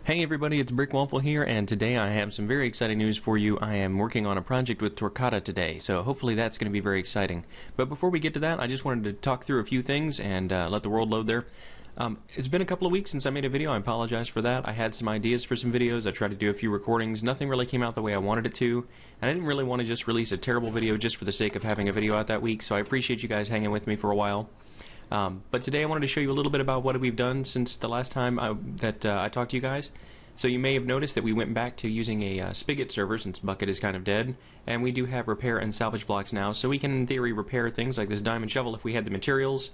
Hey everybody, it's Brick Waffle here, and today I have some very exciting news for you. I am working on a project with Torcada today, so hopefully that's going to be very exciting. But before we get to that, I just wanted to talk through a few things and let the world load there. It's been a couple of weeks since I made a video. I apologize for that. I had some ideas for some videos. I tried to do a few recordings. Nothing really came out the way I wanted it to, and I didn't really want to just release a terrible video just for the sake of having a video out that week, so I appreciate you guys hanging with me for a while. But today I wanted to show you a little bit about what we've done since the last time I talked to you guys. So you may have noticed that we went back to using a spigot server since Bucket is kind of dead, and we do have repair and salvage blocks now, so we can in theory repair things like this diamond shovel if we had the materials,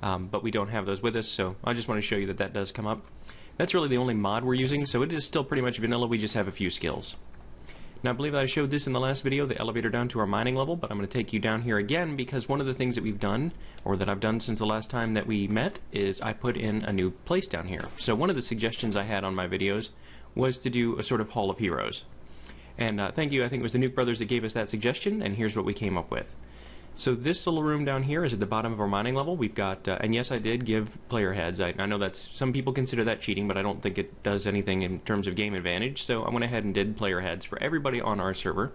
but we don't have those with us, so I just want to show you that that does come up. That's really the only mod we're using, so it is still pretty much vanilla, we just have a few skills. Now I believe that I showed this in the last video, the elevator down to our mining level, but I'm going to take you down here again because one of the things that we've done, or that I've done since the last time that we met, is I put in a new place down here. So one of the suggestions I had on my videos was to do a sort of Hall of Heroes. And thank you, I think it was the Nuke Brothers that gave us that suggestion, and here's what we came up with. So this little room down here is at the bottom of our mining level. We've got, and yes, I did give player heads. I know that's, some people consider that cheating, but I don't think it does anything in terms of game advantage, so I went ahead and did player heads for everybody on our server.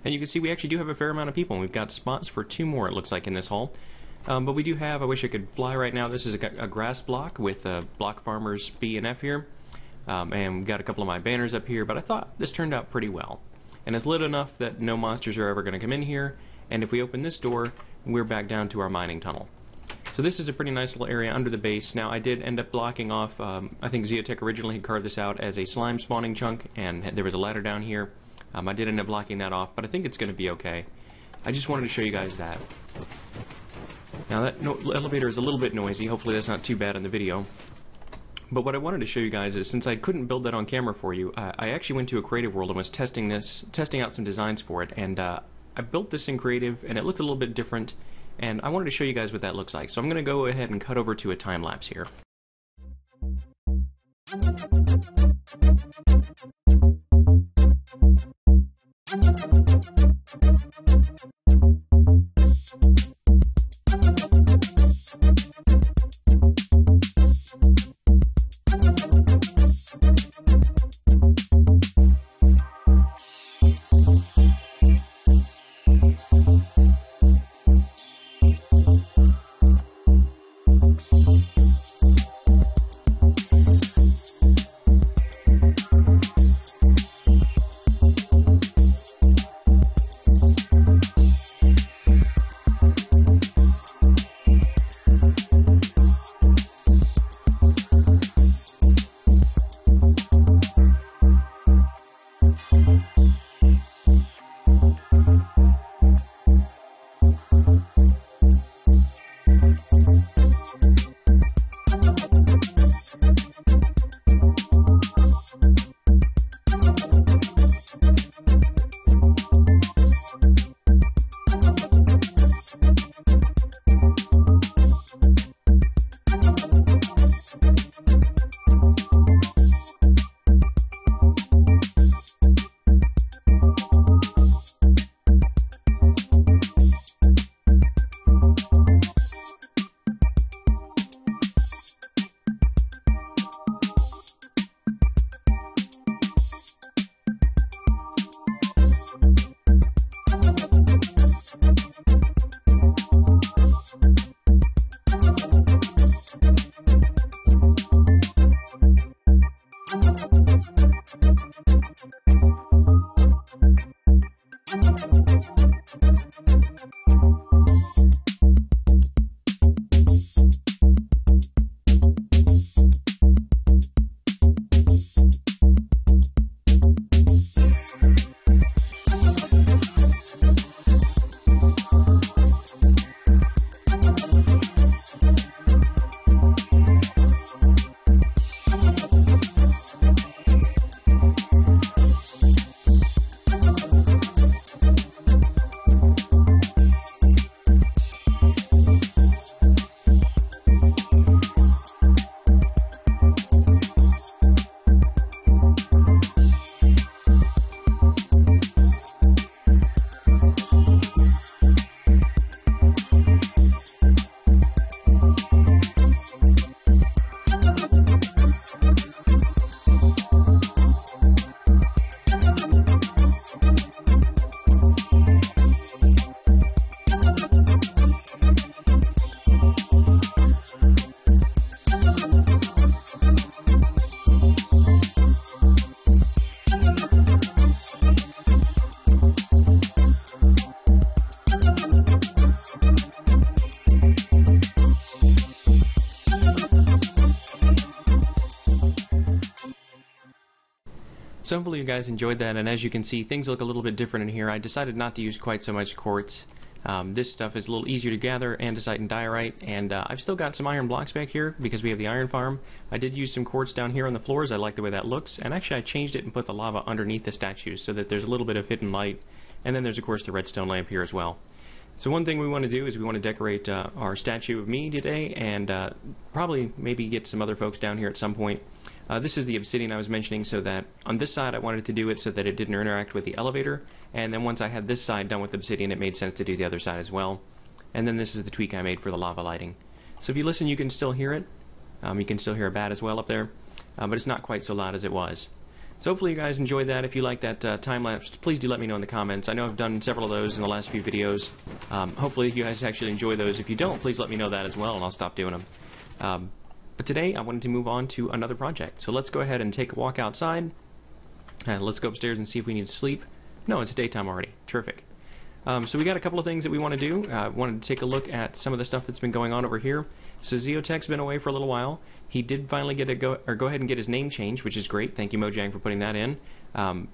And you can see we actually do have a fair amount of people, and we've got spots for 2 more, it looks like, in this hall. But we do have, I wish I could fly right now, this is a grass block with block farmers B and F here. And we've got a couple of my banners up here, but I thought this turned out pretty well. And it's lit enough that no monsters are ever going to come in here, and if we open this door, we're back down to our mining tunnel. So this is a pretty nice little area under the base. Now I did end up blocking off, I think Zeotech originally had carved this out as a slime spawning chunk, and there was a ladder down here. I did end up blocking that off, but I think it's going to be okay. I just wanted to show you guys that. Now that elevator is a little bit noisy, hopefully that's not too bad in the video. But what I wanted to show you guys is, since I couldn't build that on camera for you, I actually went to a creative world and was testing out some designs for it, and I built this in creative and it looked a little bit different, and I wanted to show you guys what that looks like. So I'm going to go ahead and cut over to a time lapse here. So hopefully you guys enjoyed that, and as you can see, things look a little bit different in here. I decided not to use quite so much quartz. This stuff is a little easier to gather, andesite and diorite, and I've still got some iron blocks back here because we have the iron farm. I did use some quartz down here on the floors. I like the way that looks, and actually I changed it and put the lava underneath the statues so that there's a little bit of hidden light, and then there's of course the redstone lamp here as well. So one thing we want to do is we want to decorate our statue of me today, and probably maybe get some other folks down here at some point. This is the obsidian I was mentioning, so that on this side I wanted to do it so that it didn't interact with the elevator, and then once I had this side done with obsidian, it made sense to do the other side as well. And then this is the tweak I made for the lava lighting. So if you listen, you can still hear it. You can still hear a bat as well up there, but it's not quite so loud as it was. So hopefully you guys enjoyed that. If you like that time-lapse, please do let me know in the comments. I know I've done several of those in the last few videos. Hopefully you guys actually enjoy those. If you don't, please let me know that as well, and I'll stop doing them. But today I wanted to move on to another project. So let's go ahead and take a walk outside. Let's go upstairs and see if we need to sleep. No, it's daytime already. Terrific. So we got a couple of things that we want to do. Wanted to take a look at some of the stuff that's been going on over here. So Zeotech's been away for a little while. He did finally get go ahead and get his name changed, which is great. Thank you, Mojang, for putting that in.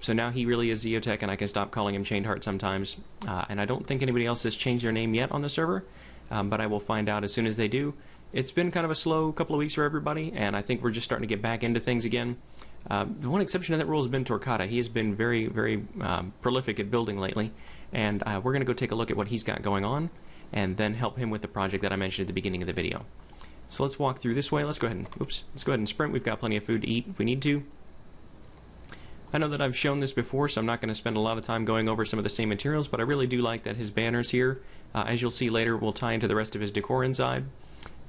So now he really is Zeotech, and I can stop calling him Chained Heart sometimes. And I don't think anybody else has changed their name yet on the server, but I will find out as soon as they do. It's been kind of a slow couple of weeks for everybody, and I think we're just starting to get back into things again. The one exception to that rule has been Torcada. He has been very, very prolific at building lately, and we're going to go take a look at what he's got going on, and then help him with the project that I mentioned at the beginning of the video. So let's walk through this way. Let's go ahead and sprint. We've got plenty of food to eat if we need to. I know that I've shown this before, so I'm not going to spend a lot of time going over some of the same materials, but I really do like that his banners here, as you'll see later, will tie into the rest of his decor inside.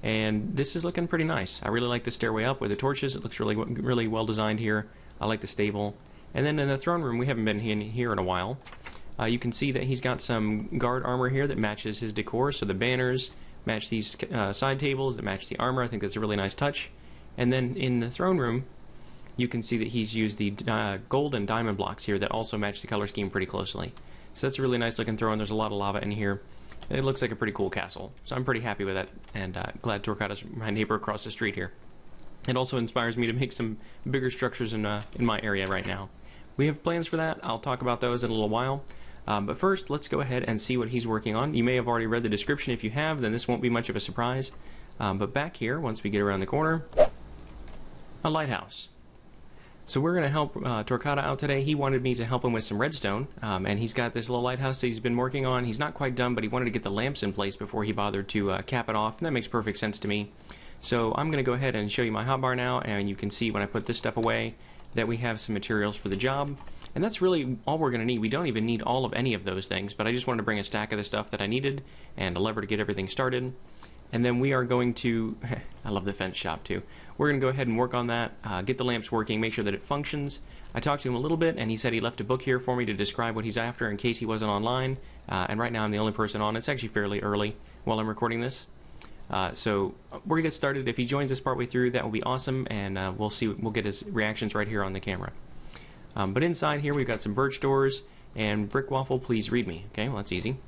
And this is looking pretty nice. I really like the stairway up with the torches. It looks really well designed here. I like the stable. And then in the throne room, we haven't been in here in a while. You can see that he's got some guard armor here that matches his decor. So the banners match these side tables that match the armor. I think that's a really nice touch. And then in the throne room, you can see that he's used the gold and diamond blocks here that also match the color scheme pretty closely. So that's a really nice looking throne. There's a lot of lava in here. It looks like a pretty cool castle, so I'm pretty happy with that, and glad Torcada's my neighbor across the street here. It also inspires me to make some bigger structures in my area right now. We have plans for that. I'll talk about those in a little while. But first, let's go ahead and see what he's working on. You may have already read the description. If you have, then this won't be much of a surprise. But back here, once we get around the corner, a lighthouse. So we're going to help Torcada out today. He wanted me to help him with some redstone, and he's got this little lighthouse that he's been working on. He's not quite done, but he wanted to get the lamps in place before he bothered to cap it off, and that makes perfect sense to me. So I'm going to go ahead and show you my hotbar now, and you can see when I put this stuff away that we have some materials for the job. And that's really all we're going to need. We don't even need all of any of those things, but I just wanted to bring a stack of the stuff that I needed and a lever to get everything started. And then we are going to, I love the fence shop too. We're going to go ahead and work on that, get the lamps working, make sure that it functions. I talked to him a little bit, and he said he left a book here for me to describe what he's after in case he wasn't online. And right now I'm the only person on. It's actually fairly early while I'm recording this. So we're going to get started. If he joins us partway through, that will be awesome, and we'll get his reactions right here on the camera. But inside here we've got some birch doors, and Brick Waffle, please read me. Okay, well that's easy.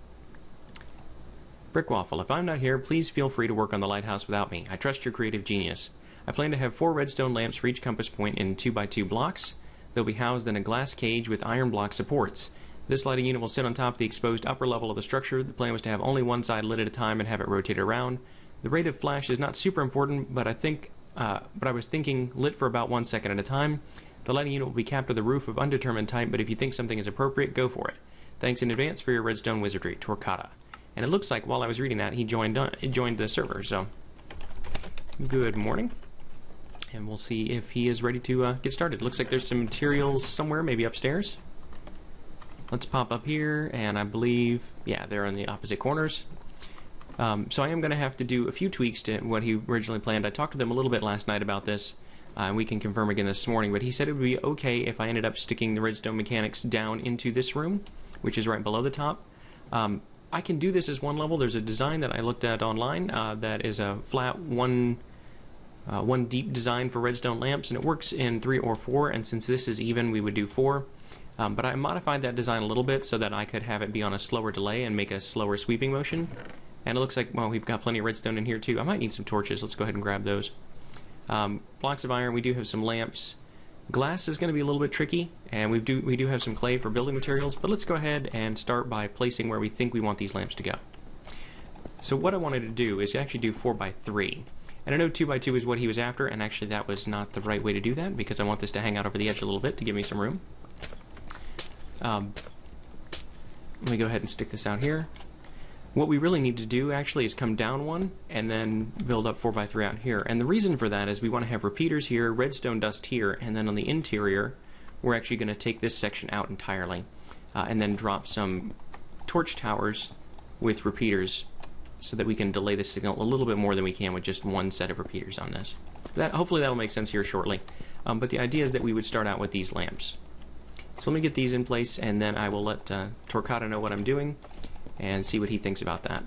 Brick Waffle, if I'm not here, please feel free to work on the lighthouse without me. I trust your creative genius. I plan to have 4 redstone lamps for each compass point in 2x2 blocks. They'll be housed in a glass cage with iron block supports. This lighting unit will sit on top of the exposed upper level of the structure. The plan was to have only one side lit at a time and have it rotate around. The rate of flash is not super important, but I was thinking lit for about 1 second at a time. The lighting unit will be capped to the roof of undetermined type, but if you think something is appropriate, go for it. Thanks in advance for your redstone wizardry, Torcada. And it looks like while I was reading that, he joined the server, so good morning. And we'll see if he is ready to get started. Looks like there's some materials somewhere, maybe upstairs. Let's pop up here, and I believe, yeah, they're on the opposite corners. So I am going to have to do a few tweaks to what he originally planned. I talked to them a little bit last night about this, and we can confirm again this morning, but he said it would be okay if I ended up sticking the redstone mechanics down into this room, which is right below the top. I can do this as one level. There's a design that I looked at online that is a flat one deep design for redstone lamps, and it works in 3 or 4, and since this is even, we would do 4. But I modified that design a little bit so that I could have it be on a slower delay and make a slower sweeping motion. And it looks like, well, we've got plenty of redstone in here too. I might need some torches. Let's go ahead and grab those. Blocks of iron. We do have some lamps. Glass is going to be a little bit tricky, and we do have some clay for building materials, but let's go ahead and start by placing where we think we want these lamps to go. So what I wanted to do is actually do 4x3. And I know 2x2 is what he was after, and actually that was not the right way to do that, because I want this to hang out over the edge a little bit to give me some room. Let me go ahead and stick this out here. What we really need to do actually is come down one and then build up 4x3 out here. And the reason for that is we want to have repeaters here, redstone dust here, and then on the interior we're actually going to take this section out entirely and then drop some torch towers with repeaters so that we can delay the signal a little bit more than we can with just one set of repeaters on this. Hopefully that'll make sense here shortly. But the idea is that we would start out with these lamps. So let me get these in place, and then I will let Torcada know what I'm doing and see what he thinks about that.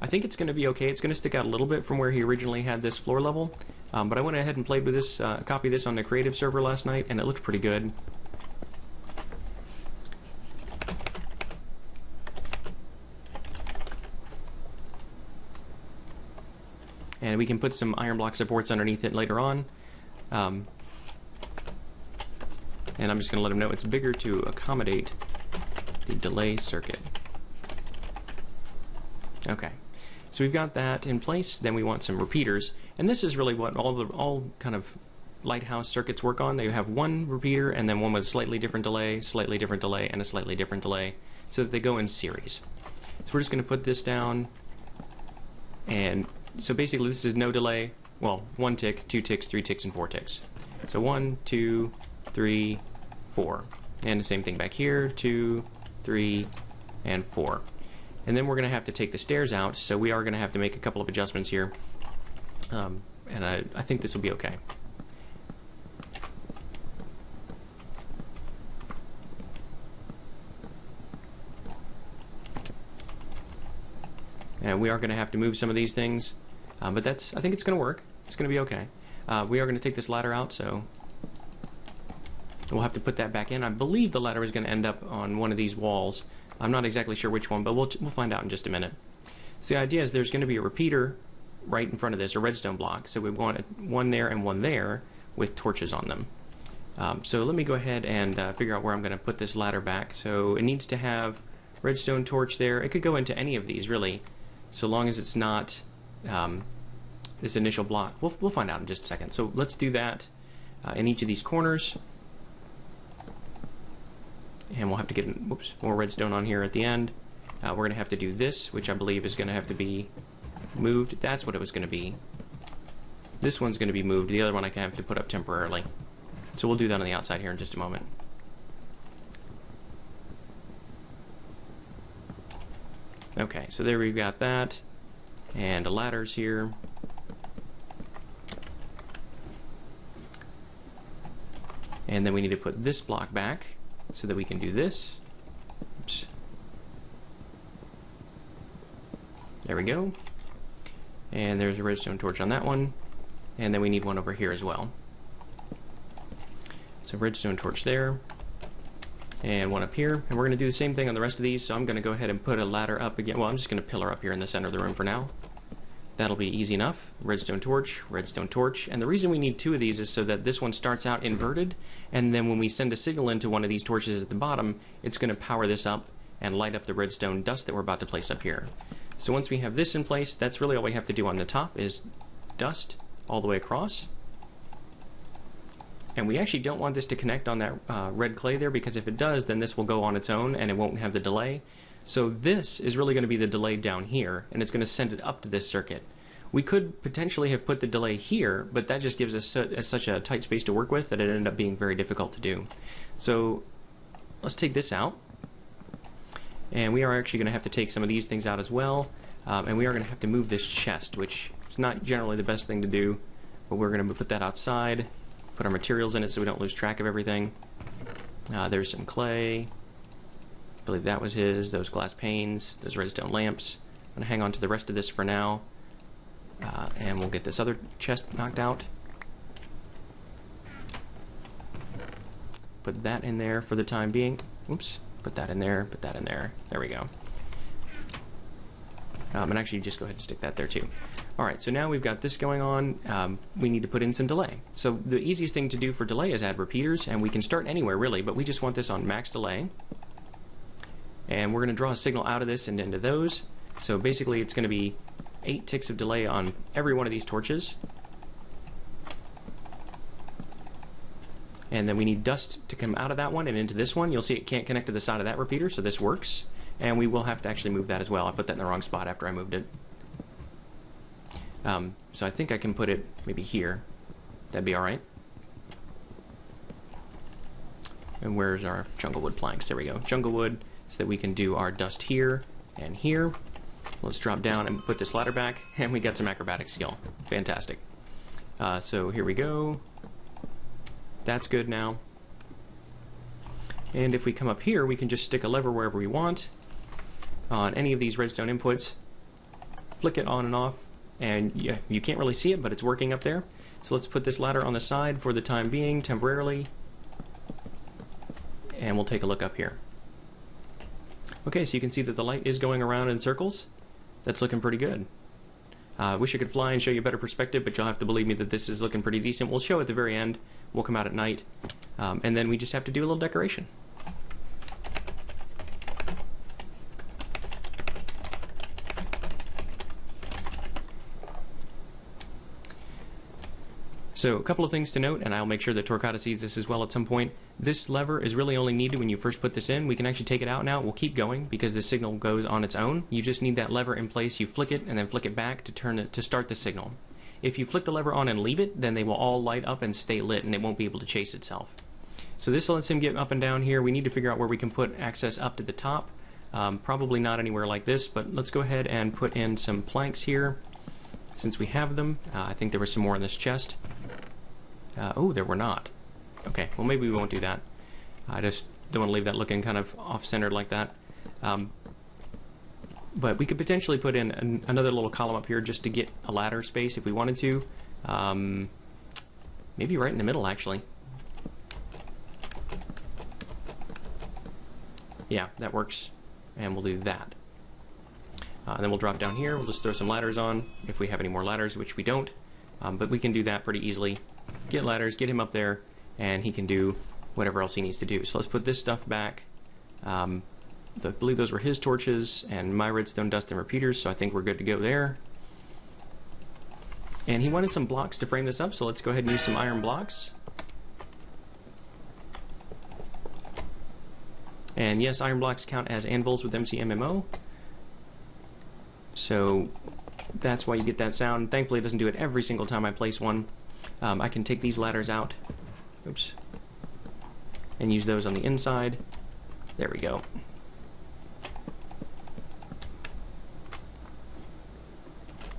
I think it's going to be okay. It's going to stick out a little bit from where he originally had this floor level, but I went ahead and played with this, copied this on the creative server last night, and it looked pretty good. And we can put some iron block supports underneath it later on. And I'm just going to let him know it's bigger to accommodate the delay circuit. Okay, so we've got that in place. Then we want some repeaters, and this is really what all kind of lighthouse circuits work on. They have one repeater and then one with a slightly different delay, and a slightly different delay, so that they go in series. So we're just going to put this down, and so basically this is no delay. Well, 1 tick, 2 ticks, 3 ticks, and 4 ticks. So 1, 2, 3, 4, and the same thing back here, 2, 3, and 4. And then we're going to have to take the stairs out, so we are going to have to make a couple of adjustments here, and I think this will be okay. And we are going to have to move some of these things, but I think it's going to work. It's going to be okay. We are going to take this ladder out, so we'll have to put that back in. I believe the ladder is going to end up on one of these walls. I'm not exactly sure which one, but we'll find out in just a minute. So the idea is there's going to be a repeater right in front of this, a redstone block. So we want one there and one there with torches on them. So let me go ahead and figure out where I'm going to put this ladder back. So it needs to have redstone torch there. It could go into any of these, really, so long as it's not this initial block. We'll find out in just a second. So let's do that in each of these corners. And we'll have to get more redstone on here at the end. We're going to have to do this, which I believe is going to have to be moved. That's what it was going to be. This one's going to be moved. The other one I can have to put up temporarily. So we'll do that on the outside here in just a moment. Okay, so there we've got that. And the ladders here. And then we need to put this block back so that we can do this. Oops. There we go. And there's a redstone torch on that one. And then we need one over here as well. So redstone torch there. And one up here. And we're going to do the same thing on the rest of these, so I'm going to go ahead and put a ladder up again. Well, I'm just going to pillar up here in the center of the room for now. That'll be easy enough. Redstone torch, and the reason we need 2 of these is so that this one starts out inverted, and then when we send a signal into one of these torches at the bottom, it's going to power this up and light up the redstone dust that we're about to place up here. So once we have this in place, that's really all we have to do on the top is dust all the way across. And we actually don't want this to connect on that red clay there, because if it does, then this will go on its own and it won't have the delay. So this is really going to be the delay down here, and it's going to send it up to this circuit. We could potentially have put the delay here, but that just gives us such a tight space to work with that it ended up being very difficult to do. So let's take this out. And we are actually going to have to take some of these things out as well. And we are going to have to move this chest, which is not generally the best thing to do, but we're going to put that outside, put our materials in it so we don't lose track of everything. There's some clay. I believe that was his, those glass panes, those redstone lamps. I'm going to hang on to the rest of this for now, and we'll get this other chest knocked out. Put that in there for the time being. Oops, put that in there, put that in there. There we go. And actually just go ahead and stick that there too. Alright, so now we've got this going on. We need to put in some delay. So the easiest thing to do for delay is add repeaters, and we can start anywhere really, but we just want this on max delay. And we're going to draw a signal out of this and into those. So basically it's going to be 8 ticks of delay on every one of these torches. And then we need dust to come out of that one and into this one. You'll see it can't connect to the side of that repeater, so this works. And we will have to actually move that as well. I put that in the wrong spot after I moved it. So I think I can put it maybe here. That'd be alright. And where's our junglewood planks? There we go. Junglewood, so that we can do our dust here and here. Let's drop down and put this ladder back, and we got some acrobatic skill. Fantastic. So here we go. That's good now. And if we come up here, we can just stick a lever wherever we want on any of these redstone inputs. Flick it on and off, and yeah, you can't really see it, but it's working up there. So let's put this ladder on the side for the time being, temporarily. And we'll take a look up here. Okay, so you can see that the light is going around in circles. That's looking pretty good. I wish I could fly and show you a better perspective, but you'll have to believe me that this is looking pretty decent. We'll show at the very end. We'll come out at night. And then we just have to do a little decoration. So a couple of things to note, and I'll make sure that Torcada sees this as well at some point. This lever is really only needed when you first put this in. We can actually take it out now. We'll keep going because the signal goes on its own. You just need that lever in place. You flick it and then flick it back to turn it to start the signal. If you flick the lever on and leave it, then they will all light up and stay lit, and it won't be able to chase itself. So this lets him get up and down here. We need to figure out where we can put access up to the top. Probably not anywhere like this, but let's go ahead and put in some planks here since we have them. I think there was some more in this chest. Oh, there were not. Okay, well maybe we won't do that. I just don't want to leave that looking kind of off-centered like that. But we could potentially put in another little column up here just to get a ladder space if we wanted to. Maybe right in the middle, actually. Yeah, that works. And we'll do that. Then we'll drop down here. We'll just throw some ladders on if we have any more ladders, which we don't. But we can do that pretty easily. Get ladders, get him up there, and he can do whatever else he needs to do. So let's put this stuff back. I believe those were his torches and my redstone dust and repeaters, so I think we're good to go there. And he wanted some blocks to frame this up, so let's go ahead and use some iron blocks. And yes, iron blocks count as anvils with MCMMO. So that's why you get that sound. Thankfully it doesn't do it every single time I place one. I can take these ladders out, oops, and use those on the inside. There we go.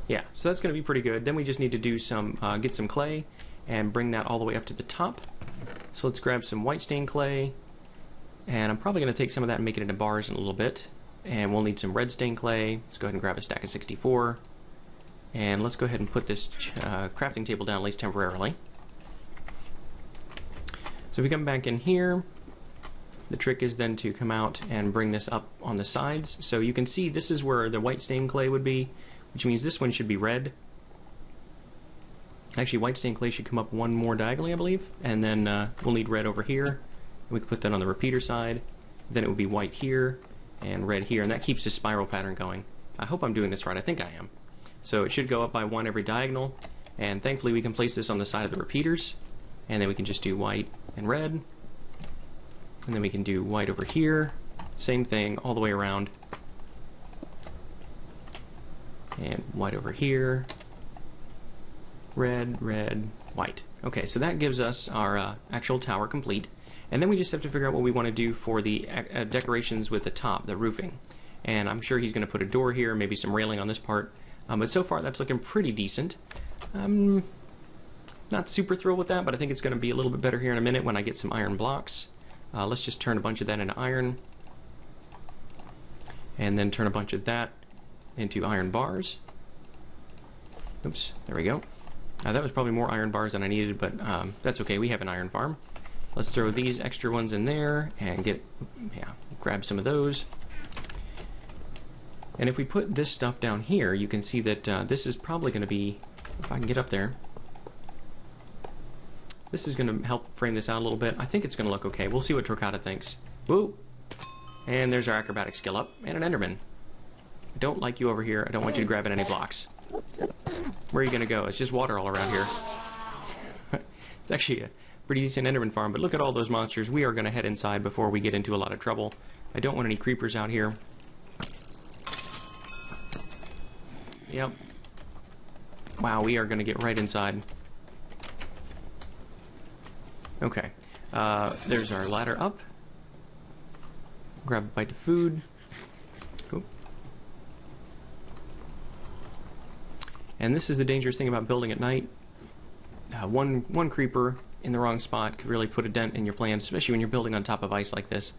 Yeah, so that's going to be pretty good. Then we just need to do some, get some clay and bring that all the way up to the top. So let's grab some white stained clay, and I'm probably going to take some of that and make it into bars in a little bit. And we'll need some red stained clay. Let's go ahead and grab a stack of 64. And let's go ahead and put this crafting table down, at least temporarily. So if we come back in here, the trick is then to come out and bring this up on the sides. So you can see this is where the white stained clay would be, which means this one should be red. Actually, white stained clay should come up one more diagonally, I believe. And then we'll need red over here. We can put that on the repeater side. Then it would be white here and red here. And that keeps this spiral pattern going. I hope I'm doing this right. I think I am. So it should go up by one every diagonal, and thankfully we can place this on the side of the repeaters, and then we can just do white and red, and then we can do white over here, same thing all the way around, and white over here, red, red, white. Okay, so that gives us our actual tower complete, and then we just have to figure out what we want to do for the decorations with the top, the roofing. And I'm sure he's going to put a door here, maybe some railing on this part. But so far that's looking pretty decent. I'm not super thrilled with that, but I think it's going to be a little bit better here in a minute when I get some iron blocks. Let's just turn a bunch of that into iron. And then turn a bunch of that into iron bars. Oops, there we go. That was probably more iron bars than I needed, but that's okay, we have an iron farm. Let's throw these extra ones in there and grab some of those. And if we put this stuff down here, you can see that this is probably going to be, if I can get up there, this is going to help frame this out a little bit. I think it's going to look okay. We'll see what Torcada thinks. Woo! And there's our acrobatic skill up, and an Enderman. I don't like you over here. I don't want you to grab at any blocks. Where are you going to go? It's just water all around here. It's actually a pretty decent Enderman farm, but look at all those monsters. We are going to head inside before we get into a lot of trouble. I don't want any creepers out here. Yep. Wow, we are going to get right inside. Okay. There's our ladder up. Grab a bite of food. Cool. And this is the dangerous thing about building at night. One creeper in the wrong spot could really put a dent in your plans, especially when you're building on top of ice like this.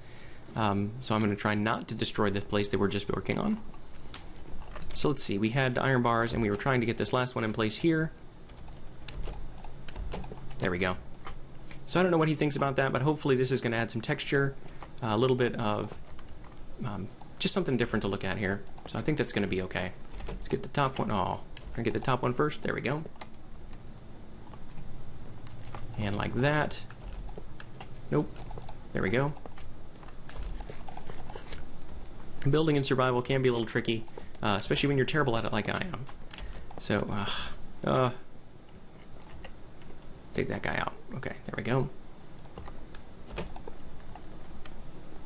So I'm going to try not to destroy the place that we're just working on. So let's see, we had the iron bars and we were trying to get this last one in place here. There we go. So I don't know what he thinks about that, but hopefully this is going to add some texture, a little bit of just something different to look at here. So I think that's going to be okay. Let's get the top one. Oh, I get the top one first. There we go. And like that. Nope. There we go. Building in survival can be a little tricky, especially when you're terrible at it like I am. So, take that guy out. Okay, there we go.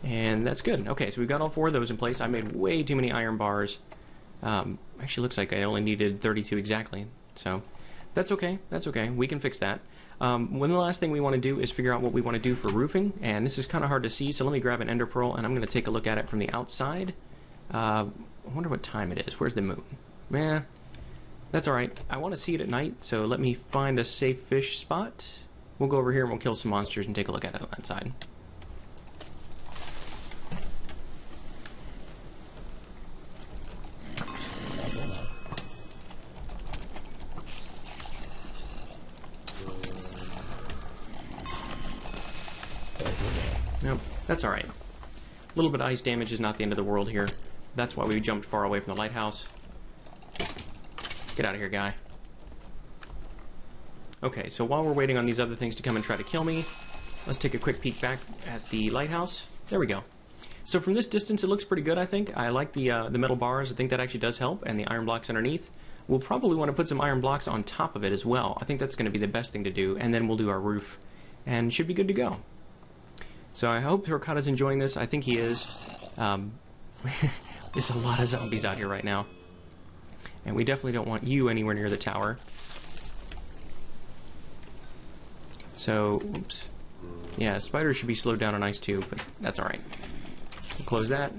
And that's good. Okay, so we've got all 4 of those in place. I made way too many iron bars. Actually looks like I only needed 32 exactly. So that's okay. That's okay. We can fix that. One of the last thing we want to do is figure out what we want to do for roofing. And this is kind of hard to see, so let me grab an ender pearl and I'm going to take a look at it from the outside. I wonder what time it is. Where's the moon? Yeah, that's alright. I want to see it at night, so let me find a safe fish spot. We'll go over here and we'll kill some monsters and take a look at it on that side. Nope, that's alright. A little bit of ice damage is not the end of the world here. That's why we jumped far away from the lighthouse. Get out of here, guy. Okay, so while we're waiting on these other things to come and try to kill me, let's take a quick peek back at the lighthouse. There we go. So from this distance, it looks pretty good, I think. I like the metal bars. I think that actually does help, and the iron blocks underneath. We'll probably want to put some iron blocks on top of it as well. I think that's going to be the best thing to do, and then we'll do our roof, and should be good to go. So I hope Torcada's enjoying this. I think he is. There's a lot of zombies out here right now. And we definitely don't want you anywhere near the tower. So, oops. Yeah, spiders should be slowed down on ice too, but that's alright. We'll close that.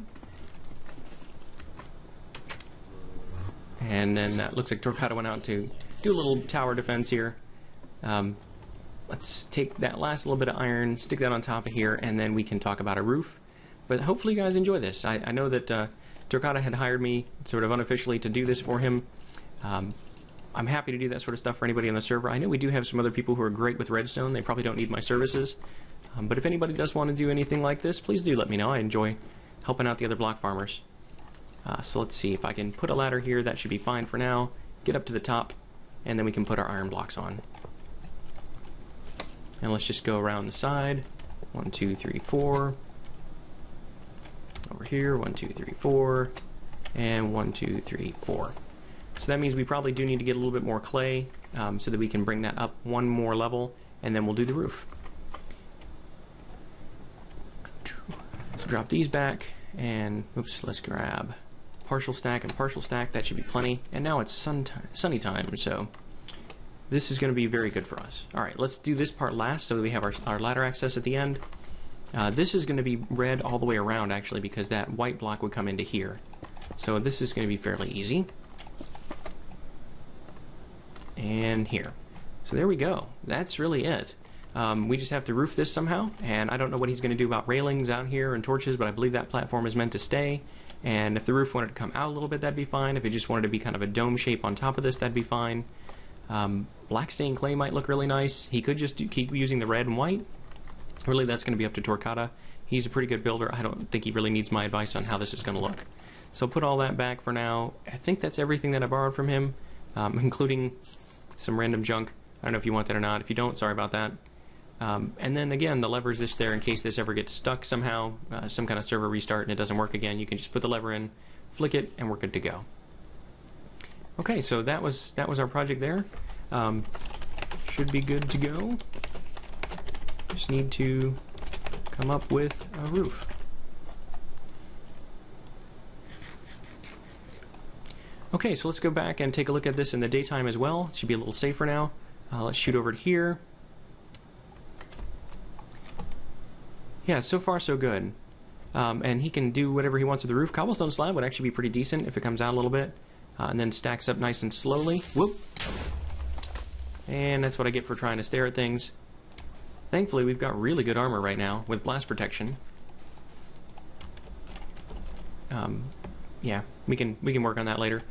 And then looks like Torcada went out to do a little tower defense here. Let's take that last little bit of iron, stick that on top of here, and then we can talk about a roof. But hopefully you guys enjoy this. I know that Torcada had hired me sort of unofficially to do this for him. I'm happy to do that sort of stuff for anybody on the server. I know we do have some other people who are great with redstone. They probably don't need my services. But if anybody does want to do anything like this, please do let me know. I enjoy helping out the other block farmers. So let's see if I can put a ladder here. That should be fine for now. Get up to the top, and then we can put our iron blocks on. And let's just go around the side. 1, 2, 3, 4. Over here, 1, 2, 3, 4. And 1, 2, 3, 4. So that means we probably do need to get a little bit more clay so that we can bring that up one more level, and then we'll do the roof. Let's drop these back, and oops, let's grab partial stack and partial stack. That should be plenty. And now it's sunny time, so this is going to be very good for us. Alright, let's do this part last so that we have our ladder access at the end. This is going to be red all the way around, actually, because that white block would come into here. So this is going to be fairly easy. And here. So there we go. That's really it. We just have to roof this somehow, and I don't know what he's going to do about railings out here and torches, but I believe that platform is meant to stay. And if the roof wanted to come out a little bit, that'd be fine. If it just wanted to be kind of a dome shape on top of this, that'd be fine. Black stained clay might look really nice. He could just keep using the red and white. Really, that's going to be up to Torcada. He's a pretty good builder. I don't think he really needs my advice on how this is going to look. So I'll put all that back for now. I think that's everything that I borrowed from him, including some random junk. I don't know if you want that or not. If you don't, sorry about that. And then again, the lever's just there in case this ever gets stuck somehow, some kind of server restart and it doesn't work again. You can just put the lever in, flick it, and we're good to go. Okay, so that was our project there. Should be good to go. Just need to come up with a roof. Okay, so let's go back and take a look at this in the daytime as well. It should be a little safer now. Let's shoot over to here. Yeah, so far so good. And he can do whatever he wants with the roof. Cobblestone slab would actually be pretty decent if it comes out a little bit. And then stacks up nice and slowly. Whoop! And that's what I get for trying to stare at things. Thankfully, we've got really good armor right now with blast protection. Yeah, we can work on that later.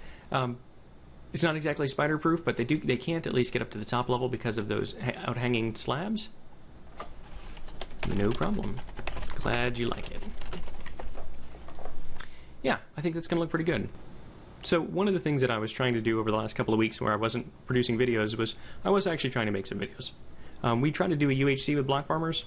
It's not exactly spider-proof, but they can't at least get up to the top level because of those out-hanging slabs. No problem. Glad you like it. Yeah, I think that's going to look pretty good. So one of the things that I was trying to do over the last couple of weeks where I wasn't producing videos was I was actually trying to make some videos. We tried to do a UHC with block farmers,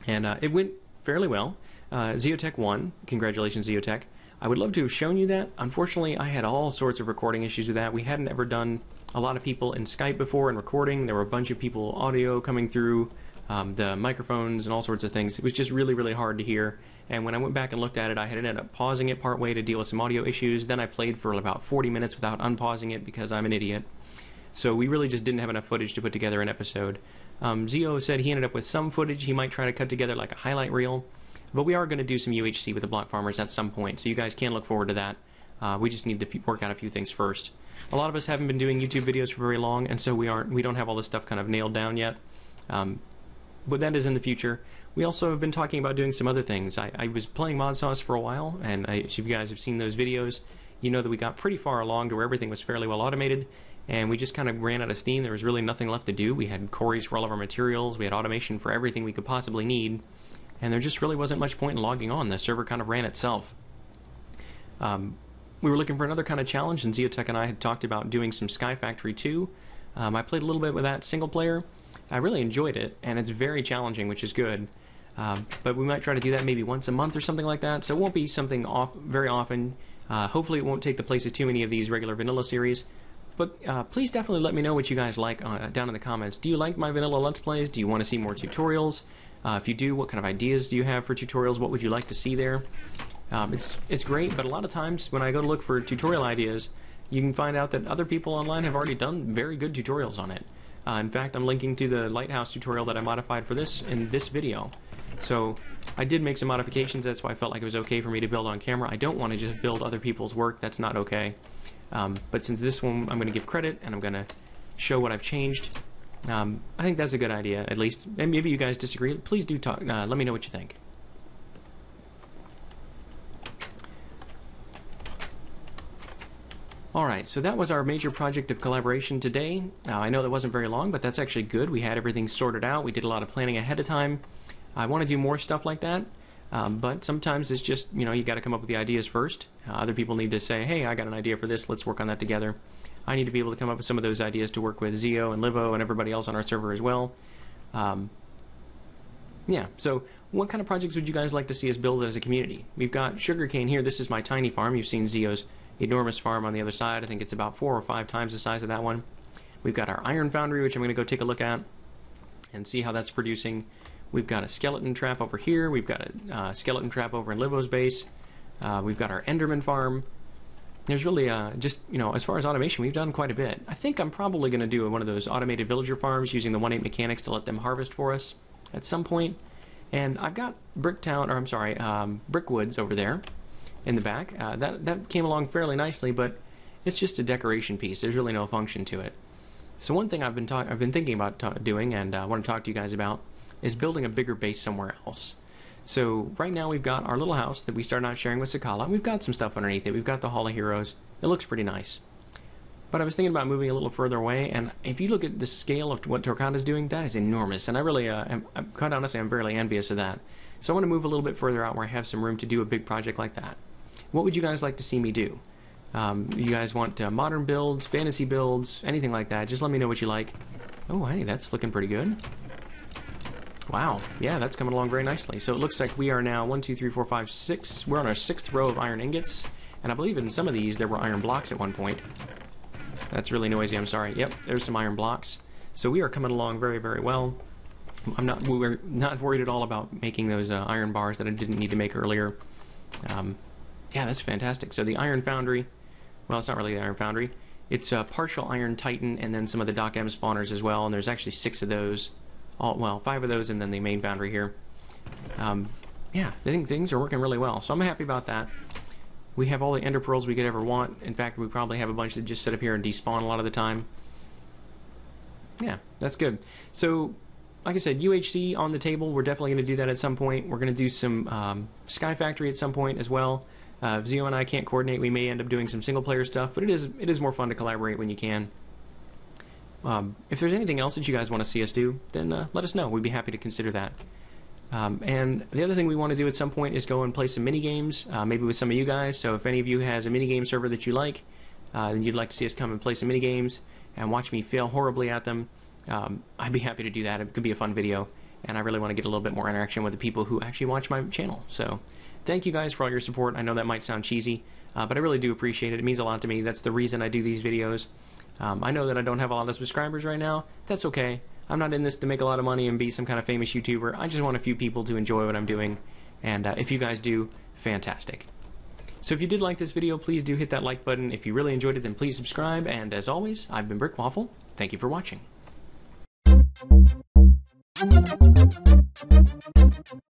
and it went fairly well. Zeotech won. Congratulations, Zeotech. I would love to have shown you that. Unfortunately, I had all sorts of recording issues with that. We hadn't ever done a lot of people in Skype before and recording. There were a bunch of people audio coming through, the microphones and all sorts of things. It was just really, really hard to hear. And when I went back and looked at it, I had ended up pausing it partway to deal with some audio issues. Then I played for about 40 minutes without unpausing it because I'm an idiot. So we really just didn't have enough footage to put together an episode. Zio said he ended up with some footage. He might try to cut together like a highlight reel. But we are going to do some UHC with the block farmers at some point, so you guys can look forward to that. We just need to work out a few things first. A lot of us haven't been doing YouTube videos for very long, and so we don't have all this stuff kind of nailed down yet. But that is in the future. We also have been talking about doing some other things. I was playing Mod Sauce for a while, and if you guys have seen those videos, you know that we got pretty far along to where everything was fairly well automated, and we just kind of ran out of steam. There was really nothing left to do. We had quarries for all of our materials. We had automation for everything we could possibly need. And there just really wasn't much point in logging on. The server kind of ran itself. We were looking for another kind of challenge, and Zeotech and I had talked about doing some Sky Factory 2. I played a little bit with that single player. I really enjoyed it, and it's very challenging, which is good. But we might try to do that maybe once a month or something like that, so it won't be something very often. Hopefully it won't take the place of too many of these regular vanilla series. But please definitely let me know what you guys like down in the comments. Do you like my vanilla Let's Plays? Do you want to see more tutorials? If you do, what kind of ideas do you have for tutorials? What would you like to see there? It's great, but a lot of times when I go to look for tutorial ideas, you can find out that other people online have already done very good tutorials on it. In fact, I'm linking to the lighthouse tutorial that I modified for this in this video. So I did make some modifications. That's why I felt like it was okay for me to build on camera. I don't want to just build other people's work. That's not okay. But since this one, I'm going to give credit and I'm going to show what I've changed. I think that's a good idea, at least. And maybe you guys disagree. Please do talk. Let me know what you think. Alright, so that was our major project of collaboration today. I know that wasn't very long, but that's actually good. We had everything sorted out. We did a lot of planning ahead of time. I want to do more stuff like that, but sometimes it's just, you got to come up with the ideas first. Other people need to say, hey, I got an idea for this. Let's work on that together. I need to be able to come up with some of those ideas to work with Zio and Livo and everybody else on our server as well. Yeah, so what kind of projects would you guys like to see us build as a community? We've got sugarcane here. This is my tiny farm. You've seen Zio's enormous farm on the other side. I think it's about 4 or 5 times the size of that one. We've got our iron foundry, which I'm going to go take a look at and see how that's producing. We've got a skeleton trap over here. We've got a skeleton trap over in Livo's base. We've got our Enderman farm. There's really just, as far as automation, we've done quite a bit. I think I'm probably going to do one of those automated villager farms using the 1.8 mechanics to let them harvest for us at some point. And I've got Brickwoods over there in the back. That came along fairly nicely, but it's just a decoration piece. There's really no function to it. So one thing I've been thinking about doing, and I want to talk to you guys about, is building a bigger base somewhere else. So right now we've got our little house that we started out sharing with Sakala. We've got some stuff underneath it. We've got the Hall of Heroes. It looks pretty nice. But I was thinking about moving a little further away, and if you look at the scale of what Torcada is doing, that is enormous. And I really, quite honestly, I'm fairly envious of that. So I want to move a little bit further out where I have some room to do a big project like that. what would you guys like to see me do? You guys want modern builds, fantasy builds, anything like that? Just let me know what you like. Oh, hey, that's looking pretty good. Wow, yeah, that's coming along very nicely. So it looks like we are now 1, 2, 3, 4, 5, 6. We're on our 6th row of iron ingots, and I believe in some of these there were iron blocks at one point. That's really noisy, I'm sorry. Yep, there's some iron blocks. So we are coming along very, very well. We're not worried at all about making those iron bars that I didn't need to make earlier. Yeah, that's fantastic. So the iron foundry, well, it's not really the iron foundry. It's partial iron titan and then some of the Doc M spawners as well, and there's actually 6 of those. Well, 5 of those and then the main foundry here. Yeah, I think things are working really well, so I'm happy about that. We have all the ender pearls we could ever want. In fact, we probably have a bunch that just sit up here and despawn a lot of the time. Yeah, that's good. So, like I said, UHC on the table. We're definitely going to do that at some point. We're going to do some Sky Factory at some point as well. If Zio and I can't coordinate, we may end up doing some single-player stuff, but it is more fun to collaborate when you can. If there's anything else that you guys want to see us do, then let us know. We'd be happy to consider that. And the other thing we want to do at some point is go and play some mini-games, maybe with some of you guys. So if any of you has a mini-game server that you like, and you'd like to see us come and play some mini-games and watch me fail horribly at them, I'd be happy to do that. It could be a fun video, and I really want to get a little bit more interaction with the people who actually watch my channel. So thank you guys for all your support. I know that might sound cheesy, but I really do appreciate it. It means a lot to me. That's the reason I do these videos. I know that I don't have a lot of subscribers right now. That's okay. I'm not in this to make a lot of money and be some kind of famous YouTuber. I just want a few people to enjoy what I'm doing, and if you guys do, fantastic. So if you did like this video, please do hit that like button. If you really enjoyed it, then please subscribe, and as always, I've been Brick Waffle. Thank you for watching.